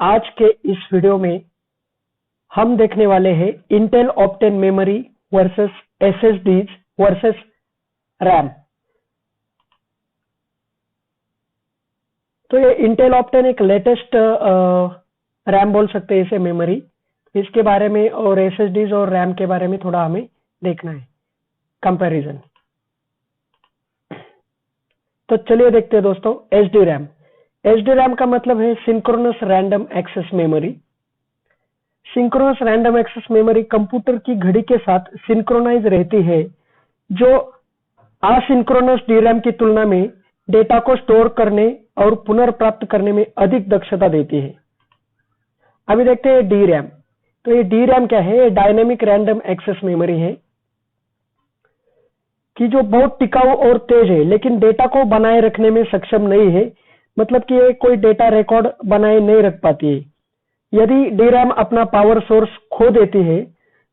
आज के इस वीडियो में हम देखने वाले हैं Intel Optane memory versus SSDs versus RAM. तो ये इंटेल ऑप्टेन एक लेटेस्ट रैम बोल सकते हैं इसे मेमोरी, इसके बारे में और एसएसडीज और रैम के बारे में थोड़ा हमें देखना है कंपैरिजन। तो चलिए देखते हैं दोस्तों एचडी रैम। एचडी रैम का मतलब है synchronous random access memory. Synchronous random access memory computer की घड़ी के साथ सिंक्रोनाइज रहती है, जो असिंक्रोनस डीरैम की तुलना में डेटा को स्टोर करने और पुनर्प्राप्त करने में अधिक दक्षता देती है। अभी देखते हैं डी रैम। तो ये डी रैम क्या है? ये डायनेमिक रैंडम एक्सेस मेमोरी है कि जो बहुत टिकाऊ और तेज है, लेकिन डेटा को बनाए रखने में सक्षम नहीं है। मतलब कि ये कोई डेटा रिकॉर्ड बनाए नहीं रख पाती है। यदि डी रैम अपना पावर सोर्स खो देती है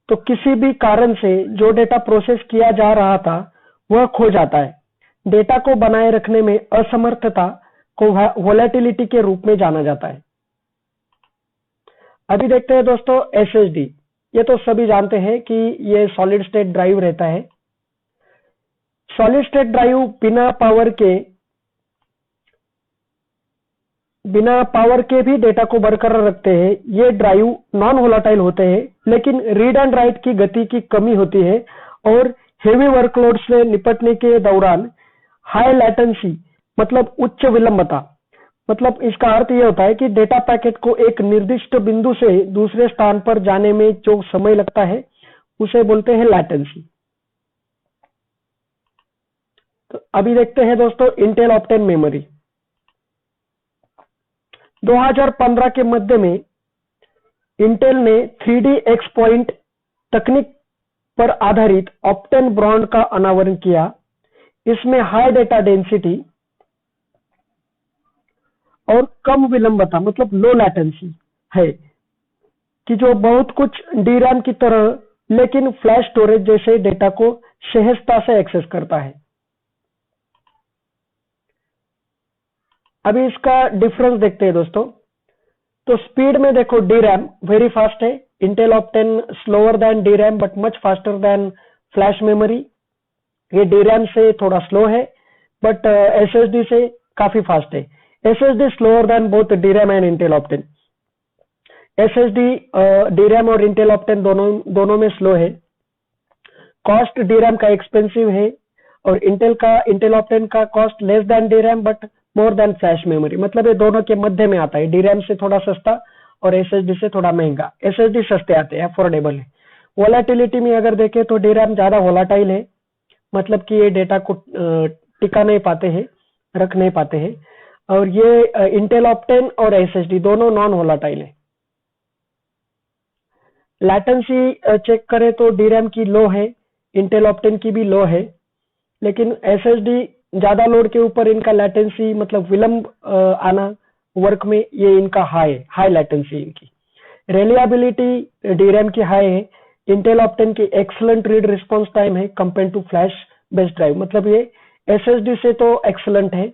तो किसी भी कारण से जो डेटा प्रोसेस किया जा रहा था वह खो जाता है। डेटा को बनाए रखने में असमर्थता को वोलेटिलिटी के रूप में जाना जाता है। अभी देखते हैं दोस्तों एसएसडी। ये तो सभी जानते हैं कि ये सॉलिड स्टेट ड्राइव रहता है। सॉलिड स्टेट ड्राइव बिना पावर के भी डेटा को बरकरार रखते हैं। ये ड्राइव नॉन वोलेटाइल होते हैं, लेकिन रीड एंड राइट की गति की कमी होती है और हेवी वर्कलोड से निपटने के दौरान हाई लैटेंसी मतलब उच्च विलंबता, मतलब इसका अर्थ यह होता है कि डेटा पैकेट को एक निर्दिष्ट बिंदु से दूसरे स्थान पर जाने में जो समय लगता है उसे बोलते हैं लैटेंसी। तो अभी देखते हैं दोस्तों इंटेल ऑप्टेन मेमोरी। 2015 के मध्य में इंटेल ने 3D एक्सपॉइंट तकनीक पर आधारित ऑप्टेन ब्रॉन्ड का अनावरण किया। इसमें हाई डेटा डेंसिटी और कम विलंबता मतलब लो लैटेंसी है कि जो बहुत कुछ डीरैम की तरह लेकिन फ्लैश स्टोरेज जैसे डेटा को सहजता से एक्सेस करता है। अभी इसका डिफरेंस देखते हैं दोस्तों। तो स्पीड में देखो डीरैम वेरी फास्ट है। Intel Optane slower than DRAM but much faster than flash memory. ये डीरैम से थोड़ा स्लो है बट एसएसडी से काफी फास्ट है। SSD slower than both DRAM and Intel Optane. SSD DRAM और इंटेल ऑप्टेन दोनों में स्लो है। कॉस्ट डीरैम का एक्सपेंसिव है और इंटेल ऑप्टेन का cost less than DRAM but more than flash memory. मतलब ये दोनों के मध्य में आता है। डीरैम से थोड़ा सस्ता और एसएसडी से थोड़ा महंगा। एसएसडी सस्ते आते हैं, अफोर्डेबल है। वोलेटिलिटी में अगर देखें तो डीरैम ज्यादा वोलेटाइल है, मतलब कि ये डेटा को टिका नहीं पाते हैं, रख नहीं पाते हैं। और ये इंटेल ऑप्टेन और एसएसडी दोनों नॉन वोलेटाइल है। लैटेंसी चेक करें तो डीरैम की लो है, इंटेल ऑप्टेन की भी लो है, लेकिन एसएसडी ज्यादा लोड के ऊपर इनका लैटेंसी मतलब विलंब आना वर्क में ये इनका हाई लैटेंसी इनकी। रिलायबिलिटी डीरैम की हाई है। इंटेल ऑप्टेन की एक्सीलेंट रीड रिस्पांस टाइम है compare to flash based drive. मतलब ये एसएसडी से तो एक्सीलेंट है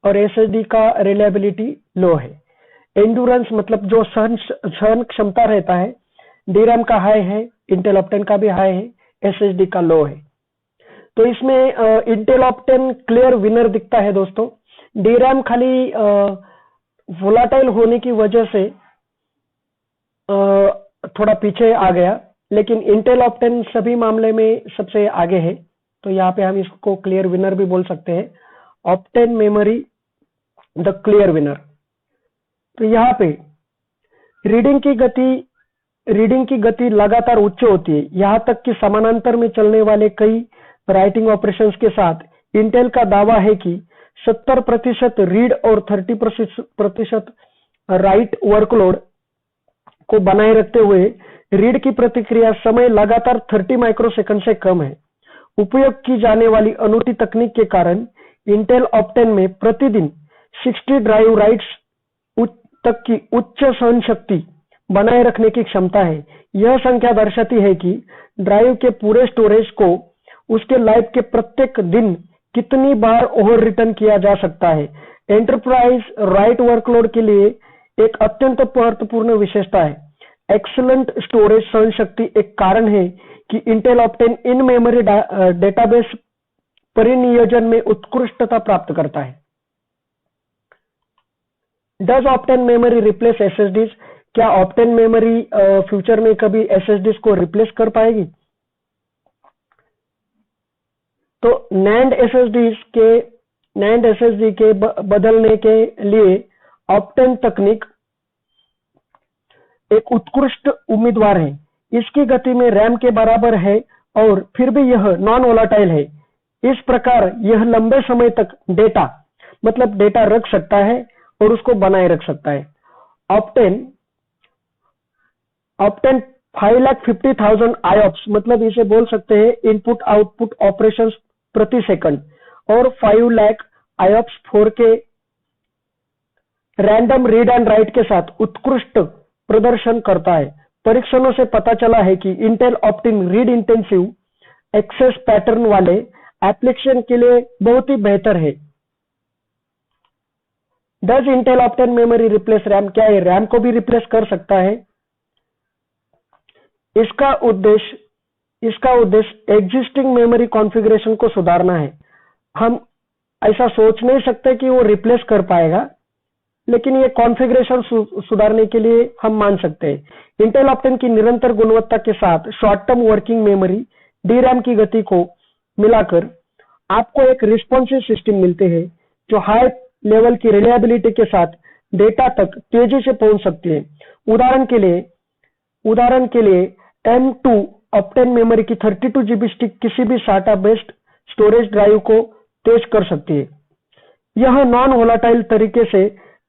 और एसएसडी का रिलायबिलिटी लो है। एंड्योरेंस मतलब जो सहन क्षमता रहता है डीरैम का हाई है, इंटेल ऑप्टेन का भी हाई है, एसएसडी का लो है। तो इसमें इंटेल ऑप्टेन क्लियर विनर दिखता है दोस्तों। डीरैम खाली वोलेटाइल होने की वजह से थोड़ा पीछे आ गया, लेकिन इंटेल ऑप्टेन सभी मामले में सबसे आगे है। तो यहाँ पे हम इसको क्लियर विनर भी बोल सकते हैं। Optane memory the clear winner. तो यहाँ पे रीडिंग की गति लगातार उच्च होती है, यहाँ तक कि समानांतर में चलने वाले कई राइटिंग ऑपरेशंस के साथ इंटेल का दावा है कि 70% रीड और 30% राइट वर्कलोड को बनाए रखते हुए रीड की प्रतिक्रिया समय लगातार 30 माइक्रोसेकंड से कम है। उपयोग की जाने वाली अनूठी तकनीक के कारण इंटेल ऑप्टेन में प्रतिदिन 60 ड्राइव राइट्स तक की उच्च सहन शक्ति बनाए रखने की क्षमता है। यह संख्या दर्शाती है कि ड्राइव के पूरे स्टोरेज को उसके लाइफ के प्रत्येक दिन कितनी बार ओवर रिटर्न किया जा सकता है। एंटरप्राइज राइट वर्कलोड के लिए एक अत्यंत महत्वपूर्ण विशेषता है। एक्सीलेंट स्टोरेज सहन शक्ति एक कारण है कि Intel Optane in memory database परिनियोजन में उत्कृष्टता प्राप्त करता है। Does Optane memory replace SSDs? क्या ऑप्टेन मेमोरी फ्यूचर में कभी एसएसडीज को रिप्लेस कर पाएगी? तो नैंड एसएसडी के बदलने के लिए ऑप्टेन तकनीक एक उत्कृष्ट उम्मीदवार है। इसकी गति में रैम के बराबर है और फिर भी यह नॉन वोलाटाइल है। इस प्रकार यह लंबे समय तक डेटा रख सकता है और उसको बनाए रख सकता है। ऑप्टेन 5,50,000 IOPS मतलब इसे बोल सकते हैं इनपुट आउटपुट ऑपरेशंस प्रति सेकंड और 5 lakh IOPS 4K random read and right के साथ उत्कृष्ट प्रदर्शन करता है। परीक्षणों से पता चला है कि Intel Optane read intensive access pattern वाले एप्लीकेशन के लिए बहुत ही बेहतर है। Does Intel Optane memory replace RAM? क्या ये रैम को भी रिप्लेस कर सकता है? इसका उद्देश्य एग्जिस्टिंग मेमोरी कॉन्फ़िगरेशन को सुधारना है। हम ऐसा सोच नहीं सकते कि वो रिप्लेस कर पाएगा, लेकिन ये कॉन्फ़िगरेशन सुधारने के लिए हम मान सकते हैं। इंटेल ऑप्टेन की निरंतर गुणवत्ता के साथ short term working memory DRAM की गति को मिलाकर आपको एक रिस्पॉन्सिव सिस्टम मिलते हैं जो हाई लेवल की रिलायबिलिटी के साथ डेटा तक तेजी से पहुंच सकती है। उदाहरण के लिए M2 ऑप्टेन मेमोरी की 32 GB स्टिक किसी भी SATA बेस्ड स्टोरेज ड्राइव को तेज कर सकती है। यह नॉन वोलाटाइल तरीके से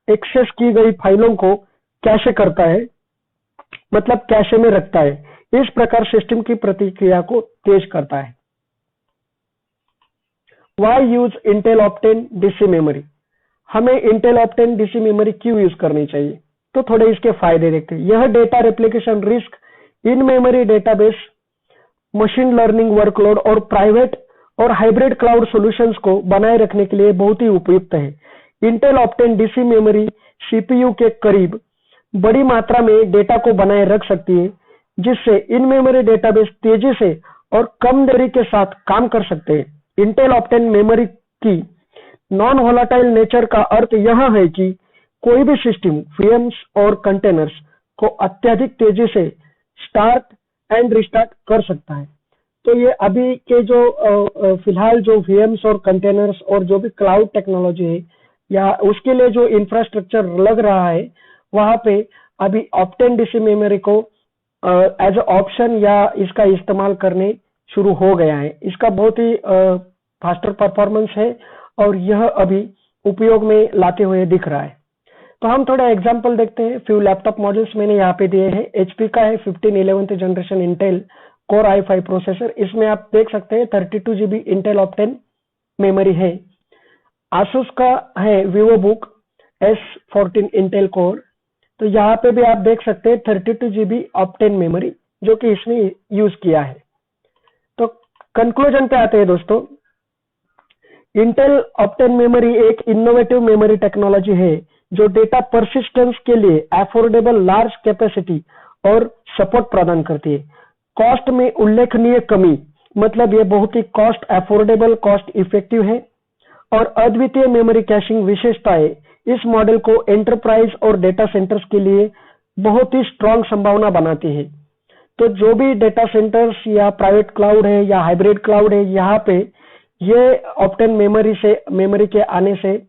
एक्सेस की गई फाइलों को कैशे करता है, मतलब कैशे में रखता है। इस प्रकार सिस्टम की प्रतिक्रिया को तेज करता है। Why use Intel Optane DC memory? हमें Intel Optane DC मेमोरी क्यों यूज करनी चाहिए? तो थोड़े इसके फायदे देखते हैं। यह डेटा रेप्लिकेशन रिस्क, इन memory database, machine learning workload और प्राइवेट और हाइब्रिड क्लाउड सॉल्यूशंस को बनाए रखने के लिए बहुत ही उपयुक्त है। Intel Optane DC memory CPU के करीब बड़ी मात्रा में डेटा को बनाए रख सकती है, जिससे इन मेमोरी डेटाबेस तेजी से और कम देरी के साथ काम कर सकते हैं। Intel Optane मेमोरी की नॉन वोलाटाइल नेचर का अर्थ यह है कि कोई भी सिस्टम VMs और कंटेनर्स को अत्यधिक तेजी से स्टार्ट एंड रिस्टार्ट कर सकता है। तो ये अभी के जो फिलहाल जो VMs और कंटेनर्स और जो भी क्लाउड टेक्नोलॉजी है या उसके लिए जो इंफ्रास्ट्रक्चर लग रहा है, वहां पे अभी ऑप्टेन DC मेमोरी को एज अ ऑप्शन या इसका इस्तेमाल करने शुरू हो गया है। इसका बहुत ही फास्टर परफॉर्मेंस है और यह अभी उपयोग में लाते हुए दिख रहा है। तो हम थोड़ा एग्जांपल देखते हैं। फ्यू लैपटॉप मॉडल्स मैंने यहाँ पे दिए हैं। HP का है 1511th generation Intel core i5 processor. इसमें आप देख सकते हैं 32 GB इंटेल ऑप्टेन मेमोरी है। Asus का है VivoBook S14 इंटेल कोर। तो यहाँ पे भी आप देख सकते हैं 32 GB ऑप्टेन मेमोरी जो कि इसमें यूज किया है। तो कंक्लूजन पे आते हैं दोस्तों। इंटेल ऑप्टेन मेमोरी एक इनोवेटिव मेमोरी टेक्नोलॉजी है जो डेटा परसिस्टेंस के लिए अफोर्डेबल लार्ज कैपेसिटी और सपोर्ट प्रदान करती है। कॉस्ट में उल्लेखनीय कमी, मतलब ये बहुत ही कॉस्ट अफोर्डेबल, कॉस्ट इफेक्टिव है और अद्वितीय मेमोरी कैशिंग विशेषताएं इस मॉडल को एंटरप्राइज और डेटा सेंटर्स के लिए बहुत ही स्ट्रॉन्ग संभावना बनाती है। तो जो भी डेटा सेंटर्स या प्राइवेट क्लाउड है या हाइब्रिड क्लाउड है, यहाँ पे ये ऑप्टेन मेमोरी के आने से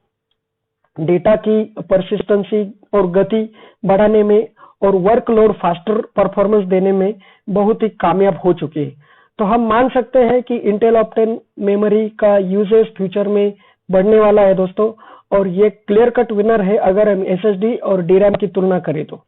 डेटा की परसिस्टेंसी और गति बढ़ाने में और वर्कलोड फास्टर परफॉर्मेंस देने में बहुत ही कामयाब हो चुकी है। तो हम मान सकते हैं कि इंटेल ऑप्टेन मेमोरी का यूजेस फ्यूचर में बढ़ने वाला है दोस्तों, और ये क्लियर कट विनर है अगर हम SSD और DRAM की तुलना करें तो।